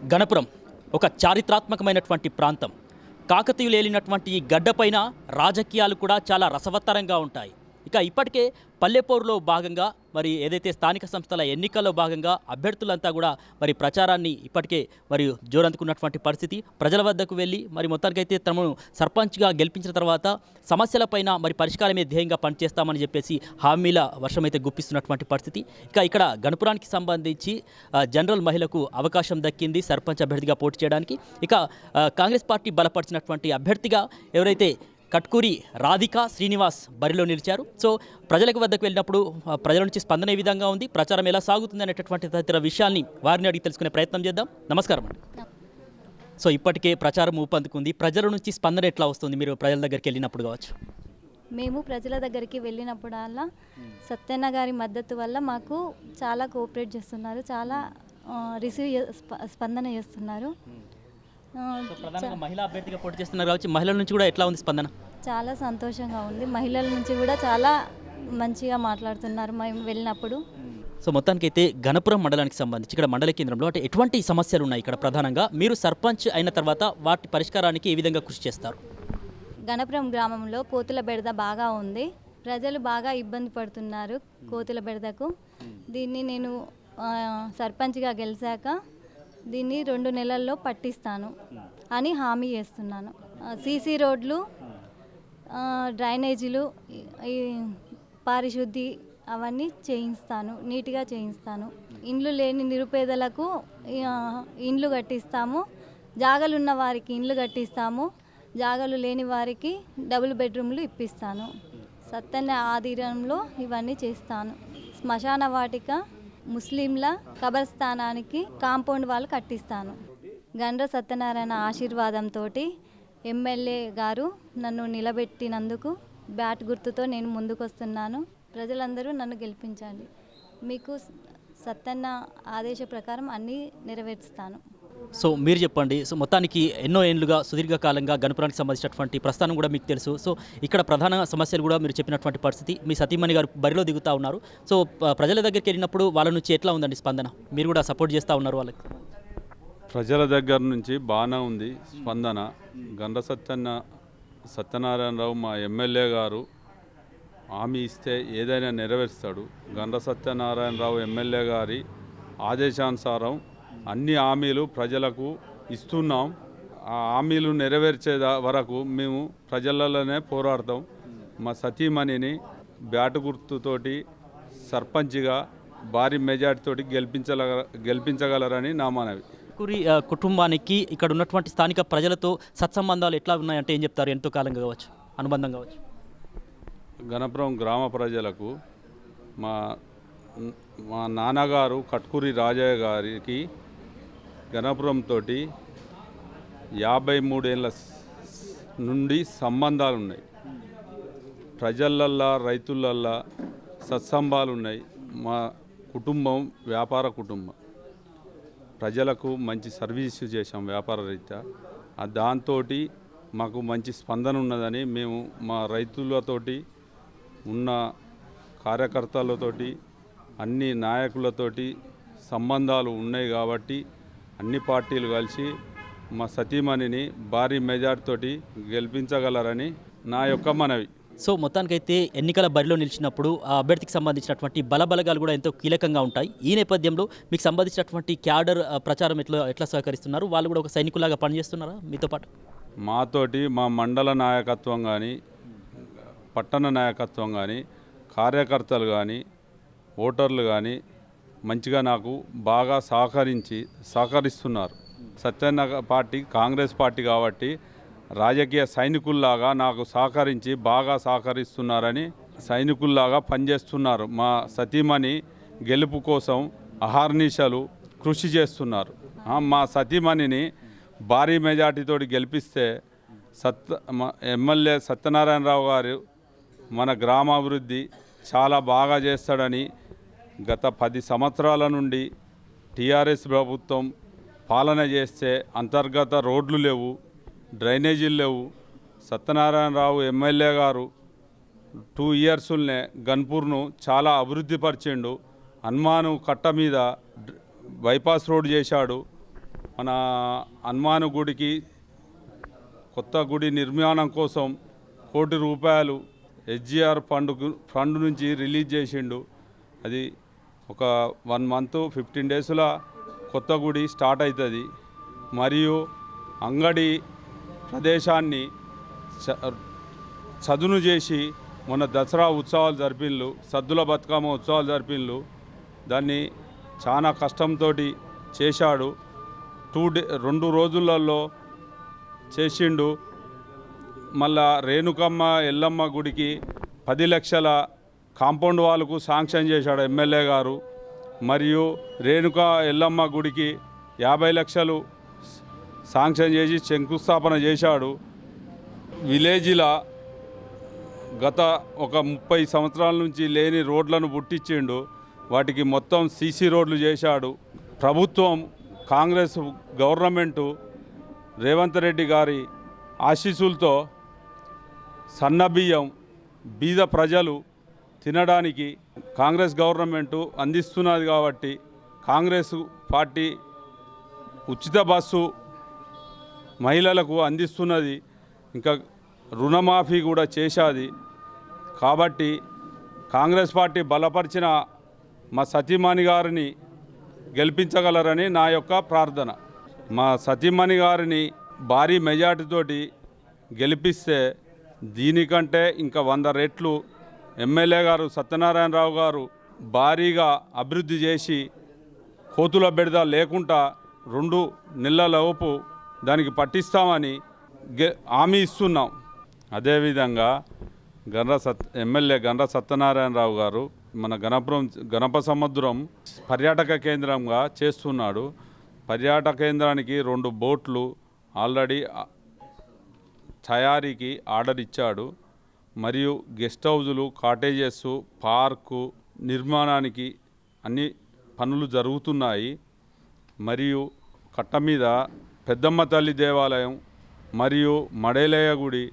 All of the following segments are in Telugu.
గణపురం ఒక చారిత్రాత్మకమైనటువంటి ప్రాంతం. కాకతీయులు ఏలినటువంటి ఈ గడ్డపైన రాజకీయాలు కూడా చాలా రసవత్తరంగా ఉంటాయి. ఇక ఇప్పటికే పల్లెపోరులో భాగంగా మరి ఏదైతే స్థానిక సంస్థల ఎన్నికల్లో భాగంగా అభ్యర్థులంతా కూడా మరి ప్రచారాన్ని ఇప్పటికే మరి జోరందుకున్నటువంటి పరిస్థితి. ప్రజల వద్దకు వెళ్ళి మరి మొత్తానికైతే తమను సర్పంచ్గా గెలిపించిన తర్వాత సమస్యలపైన మరి పరిష్కారమే ధ్యేయంగా పనిచేస్తామని చెప్పేసి హామీల వర్షం అయితే గుప్పిస్తున్నటువంటి పరిస్థితి. ఇక ఇక్కడ గణపురానికి సంబంధించి జనరల్ మహిళకు అవకాశం దక్కింది సర్పంచ్ అభ్యర్థిగా పోటీ చేయడానికి. ఇక కాంగ్రెస్ పార్టీ బలపరిచినటువంటి అభ్యర్థిగా ఎవరైతే కట్కూరి రాధికా శ్రీనివాస్ బరిలో నిలిచారు. సో ప్రజలకు వద్దకు వెళ్ళినప్పుడు ప్రజల నుంచి స్పందన ఏ విధంగా ఉంది, ప్రచారం ఎలా సాగుతుంది అనేటటువంటి తదితర విషయాల్ని వారిని అడిగి తెలుసుకునే ప్రయత్నం చేద్దాం. నమస్కారం అండి. సో ఇప్పటికే ప్రచారం ఊపందుకుంది, ప్రజల నుంచి స్పందన ఎట్లా వస్తుంది మీరు ప్రజల దగ్గరికి వెళ్ళినప్పుడు కావచ్చు? మేము ప్రజల దగ్గరికి వెళ్ళినప్పుడల్లా సత్యన్న గారి మద్దతు వల్ల మాకు చాలా కోఆపరేట్ చేస్తున్నారు, చాలా స్పందన చేస్తున్నారు. ప్రధానంగా మహిళా అభ్యర్థిగా పోటీ చేస్తున్నారు కావచ్చు, మహిళల నుంచి కూడా ఎట్లా ఉంది స్పందన? చాలా సంతోషంగా ఉంది. మహిళల నుంచి కూడా చాలా మంచిగా మాట్లాడుతున్నారు మేము వెళ్ళినప్పుడు. సో మొత్తానికైతే గణపురం మండలానికి సంబంధించి ఇక్కడ మండల కేంద్రంలో అంటే ఎటువంటి సమస్యలు ఉన్నాయి ఇక్కడ ప్రధానంగా మీరు సర్పంచ్ అయిన తర్వాత వాటి పరిష్కారానికి ఏ విధంగా కృషి చేస్తారు? గణపురం గ్రామంలో కోతుల బెడద బాగా ఉంది. ప్రజలు బాగా ఇబ్బంది పడుతున్నారు కోతుల బెడదకు. దీన్ని నేను సర్పంచ్గా గెలిచాక దీన్ని 2 నెలల్లో పట్టిస్తాను అని హామీ చేస్తున్నాను. సీసీ రోడ్లు, డ్రైనేజీలు, పారిశుద్ధి అవన్నీ చేయిస్తాను, నీట్గా చేయిస్తాను. ఇండ్లు లేని నిరుపేదలకు ఇండ్లు కట్టిస్తాము, జాగలు ఉన్న వారికి ఇండ్లు కట్టిస్తాము, జాగలు లేని వారికి డబుల్ బెడ్రూమ్లు ఇప్పిస్తాను. సత్యన్న ఆధీనంలో ఇవన్నీ చేస్తాను. శ్మశాన వాటిక, ముస్లింల కబర్స్థానానికి కాంపౌండ్ వాళ్ళు కట్టిస్తాను. గండ్ర సత్యనారాయణ ఆశీర్వాదంతో ఎమ్మెల్యే గారు నన్ను నిలబెట్టినందుకు బ్యాట్ గుర్తుతో నేను ముందుకొస్తున్నాను. ప్రజలందరూ నన్ను గెలిపించండి. మీకు సత్యన్న ఆదేశ ప్రకారం అన్నీ నెరవేరుస్తాను. సో మీరు చెప్పండి. సో మొత్తానికి ఎన్నో ఏళ్ళుగా సుదీర్ఘకాలంగా గణపురానికి సంబంధించినటువంటి ప్రస్థానం కూడా మీకు తెలుసు. సో ఇక్కడ ప్రధాన సమస్యలు కూడా మీరు చెప్పినటువంటి పరిస్థితి. మీ సతీమణి గారు బరిలో దిగుతూ ఉన్నారు. సో ప్రజల దగ్గరికి వెళ్ళినప్పుడు వాళ్ళ నుంచి ఎట్లా ఉందండి స్పందన? మీరు కూడా సపోర్ట్ చేస్తూ ఉన్నారు వాళ్ళకి? ప్రజల దగ్గర నుంచి బాగానే ఉంది స్పందన. గండ్ర సత్యనారాయణరావు మా ఎమ్మెల్యే గారు హామీ ఇస్తే ఏదైనా నెరవేరుస్తాడు. గండ్ర సత్యనారాయణరావు ఎమ్మెల్యే గారి ఆదేశానుసారం అన్ని హామీలు ప్రజలకు ఇస్తున్నాం. ఆ హామీలు నెరవేర్చే వరకు మేము ప్రజలలోనే పోరాడతాం. మా సతీమణిని బ్యాటు గుర్తుతోటి సర్పంచ్గా భారీ మెజార్టీతోటి గెలిపించగలరని నా మనవి. కురి కుటుంబానికి ఇక్కడ ఉన్నటువంటి స్థానిక ప్రజలతో సత్సంబంధాలు ఎట్లా ఉన్నాయంటే ఏం చెప్తారు? ఎంతో కాలంగా కావచ్చు, అనుబంధం కావచ్చు. గణపురం గ్రామ ప్రజలకు మా నాన్నగారు కట్కూరి రాజయ్య గారికి గణపురంతో 53 ఏళ్ళ నుండి సంబంధాలు ఉన్నాయి. ప్రజలల్లా రైతులల్లా సత్సంబాలు ఉన్నాయి. మా కుటుంబం వ్యాపార కుటుంబం. ప్రజలకు మంచి సర్వీసు చేశాం వ్యాపార రీత్యా. దాంతో మాకు మంచి స్పందన ఉన్నదని మేము మా రైతులతోటి ఉన్న కార్యకర్తలతోటి అన్ని నాయకులతోటి సంబంధాలు ఉన్నాయి కాబట్టి అన్ని పార్టీలు కలిసి మా సతీమణిని భారీ మెజార్టీతోటి గెలిపించగలరని నా యొక్క మనవి. సో మొత్తానికైతే ఎన్నికల బరిలో నిలిచినప్పుడు ఆ అభ్యర్థికి సంబంధించినటువంటి బలబలగాలు కూడా ఎంతో కీలకంగా ఉంటాయి. ఈ నేపథ్యంలో మీకు సంబంధించినటువంటి క్యాడర్ ప్రచారం ఎట్లా సహకరిస్తున్నారు? వాళ్ళు కూడా ఒక సైనికులాగా పనిచేస్తున్నారా మీతో పాటు? మాతోటి మా మండల నాయకత్వం కానీ, పట్టణ నాయకత్వం కానీ, కార్యకర్తలు కానీ, ఓటర్లు కానీ మంచిగా నాకు బాగా సహకరిస్తున్నారు. సత్యన్న పార్టీ కాంగ్రెస్ పార్టీ కాబట్టి రాజకీయ సైనికుల్లాగా నాకు సహకరించి బాగా సహకరిస్తున్నారని సైనికుల్లాగా పనిచేస్తున్నారు. మా సతీమణి గెలుపు కోసం అహర్నిశలు కృషి చేస్తున్నారు. మా సతీమణిని భారీ మెజార్టీతో గెలిపిస్తే ఎమ్మెల్యే సత్యనారాయణరావు గారు మన గ్రామాభివృద్ధి చాలా బాగా చేస్తాడని గత 10 సంవత్సరాల నుండి టీఆర్ఎస్ ప్రభుత్వం పాలన చేస్తే అంతర్గత రోడ్లు లేవు, డ్రైనేజీలు లేవు. సత్యనారాయణరావు ఎమ్మెల్యే గారు 2 ఇయర్స్నే గన్పూర్ను చాలా అభివృద్ధి పరిచిండు. హనుమాను కట్ట మీద బైపాస్ రోడ్ చేశాడు. మన హనుమాను గుడికి కొత్త గుడి నిర్మాణం కోసం ₹1 కోటి SGR ఫండ్ నుంచి రిలీజ్ చేసిండు. అది ఒక 1 మంత్ 15 డేస్లో కొత్త గుడి స్టార్ట్ అవుతుంది. మరియు అంగడి ప్రదేశాన్ని చదును చేసి మొన్న దసరా ఉత్సవాలు జరిపిళ్ళు, సద్దుల బతుకమ్మ ఉత్సవాలు జరిపిళ్ళు. దాన్ని చాలా కష్టంతో చేశాడు. 2 రోజులలో చేసిండు. మళ్ళా రేణుకమ్మ ఎల్లమ్మ గుడికి 10 లక్షల కాంపౌండ్ వాళ్ళకు శాంక్షన్ చేశాడు ఎమ్మెల్యే గారు. మరియు రేణుక ఎల్లమ్మ గుడికి 50 లక్షలు శాంక్షన్ చేసి శంకుస్థాపన చేశాడు. విలేజ్లో గత ఒక 30 సంవత్సరాల నుంచి లేని రోడ్లను పుట్టించిండు. వాటికి మొత్తం సీసీ రోడ్లు చేశాడు. ప్రభుత్వం కాంగ్రెస్ గవర్నమెంటు రేవంత్ రెడ్డి గారి ఆశీస్సులతో సన్నబియ్యం బీద ప్రజలు తినడానికి కాంగ్రెస్ గవర్నమెంటు అందిస్తున్నది. కాబట్టి కాంగ్రెస్ పార్టీ ఉచిత బస్సు మహిళలకు అందిస్తున్నది. ఇంకా రుణమాఫీ కూడా చేశాది. కాబట్టి కాంగ్రెస్ పార్టీ బలపరిచిన మా సతీమణి గారిని గెలిపించగలరని నా యొక్క ప్రార్థన. మా సతీమణి గారిని భారీ మెజార్టీతోటి గెలిపిస్తే దీనికంటే ఇంకా 100 రెట్లు ఎమ్మెల్యే గారు సత్యనారాయణరావు గారు భారీగా అభివృద్ధి చేసి కోతుల బెడద లేకుండా 2 నెలలలోపు దానికి పట్టిస్తామని హామీ ఇస్తున్నాం. అదేవిధంగా ఎమ్మెల్యే గండ్ర సత్యనారాయణరావు గారు మన గణప సముద్రం పర్యాటక కేంద్రంగా చేస్తున్నాడు. పర్యాటక కేంద్రానికి 2 బోట్లు ఆల్రెడీ తయారీకి ఆర్డర్ ఇచ్చాడు. మరియు గెస్ట్ హౌజులు, కాటేజెస్, పార్కు నిర్మాణానికి అన్ని పనులు జరుగుతున్నాయి. మరియు కట్ట మీద పెద్దమ్మ తల్లి దేవాలయం మరియు మడేలయ్య గుడి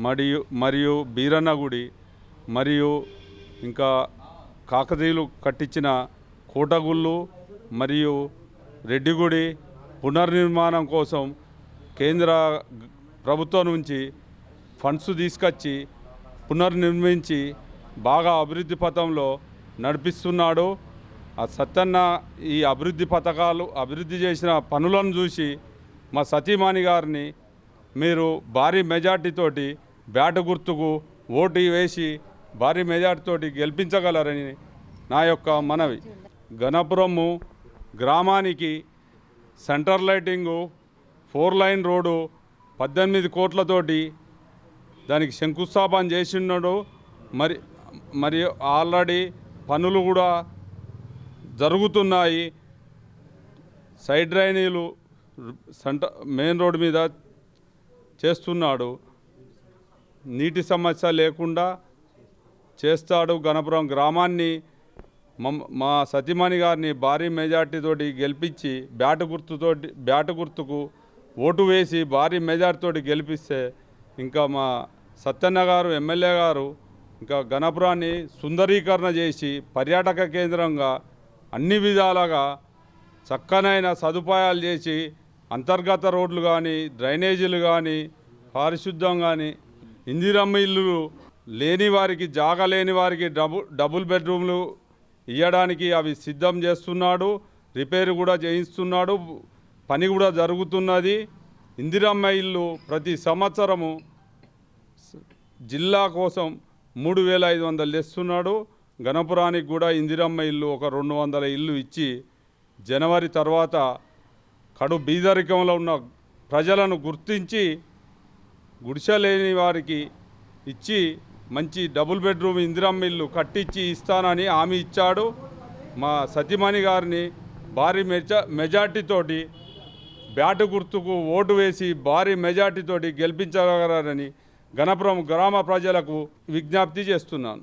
మరియు బీరన్న గుడి మరియు ఇంకా కాకతీయులు కట్టించిన కోటగుళ్ళు మరియు రెడ్డి గుడి పునర్నిర్మాణం కోసం కేంద్ర ప్రభుత్వం నుంచి ఫండ్స్ తీసుకొచ్చి పునర్నిర్మించి బాగా అభివృద్ధి పథంలో నడిపిస్తున్నాడు. ఆ సత్యన్న ఈ అభివృద్ధి చేసిన పనులను చూసి మా సతీమణి గారిని మీరు భారీ మెజార్టీతోటి బ్యాటు గుర్తుకు ఓటు వేసి భారీ మెజార్టీతోటి గెలిపించగలరని నా యొక్క మనవి. గణపురము గ్రామానికి సెంటర్ లైటింగు, 4 లైన్ రోడ్డు 18 కోట్లతోటి దానికి శంకుస్థాపన చేసినాడు. మరియు ఆల్రెడీ పనులు కూడా జరుగుతున్నాయి. సైడ్ డ్రైనేజీలు మెయిన్ రోడ్డు మీద చేస్తున్నాడు. నీటి సమస్య లేకుండా చేస్తాడు. గణపురం గ్రామాన్ని మా సతీమణి గారిని భారీ మెజార్టీతోటి గెలిపించి బ్యాటు గుర్తుకు ఓటు వేసి భారీ మెజార్టీతోటి గెలిపిస్తే ఇంకా మా సత్యన్న గారు ఎమ్మెల్యే గారు ఇంకా గణపురాన్ని సుందరీకరణ చేసి పర్యాటక కేంద్రంగా అన్ని విధాలుగా చక్కనైన సదుపాయాలు చేసి అంతర్గత రోడ్లు కానీ, డ్రైనేజీలు కానీ, పారిశుద్ధం కానీ, ఇందిరమ్మ ఇల్లు లేని వారికి, జాగా లేని వారికి డబుల్ బెడ్రూమ్లు ఇవ్వడానికి అవి సిద్ధం చేస్తున్నాడు. రిపేర్ కూడా చేయిస్తున్నాడు. పని కూడా జరుగుతున్నది. ఇందిరమ్మ ఇల్లు ప్రతి సంవత్సరము జిల్లా కోసం 3500 తెస్తున్నాడు. గణపురానికి కూడా ఇందిరమ్మ ఇల్లు ఒక 200 ఇల్లు ఇచ్చి జనవరి తర్వాత కడు బీదరికంలో ఉన్న ప్రజలను గుర్తించి గుడిసెలేని వారికి ఇచ్చి మంచి డబుల్ బెడ్రూమ్ ఇందిరమ్మ ఇల్లు కట్టించి ఇస్తానని హామీ ఇచ్చాడు. మా సతీమణి గారిని భారీ మెజార్టీతోటి బ్యాటు గుర్తుకు ఓటు వేసి భారీ మెజార్టీతోటి గెలిపించగలరని గణపురం గ్రామ ప్రజలకు విజ్ఞప్తి చేస్తున్నాను.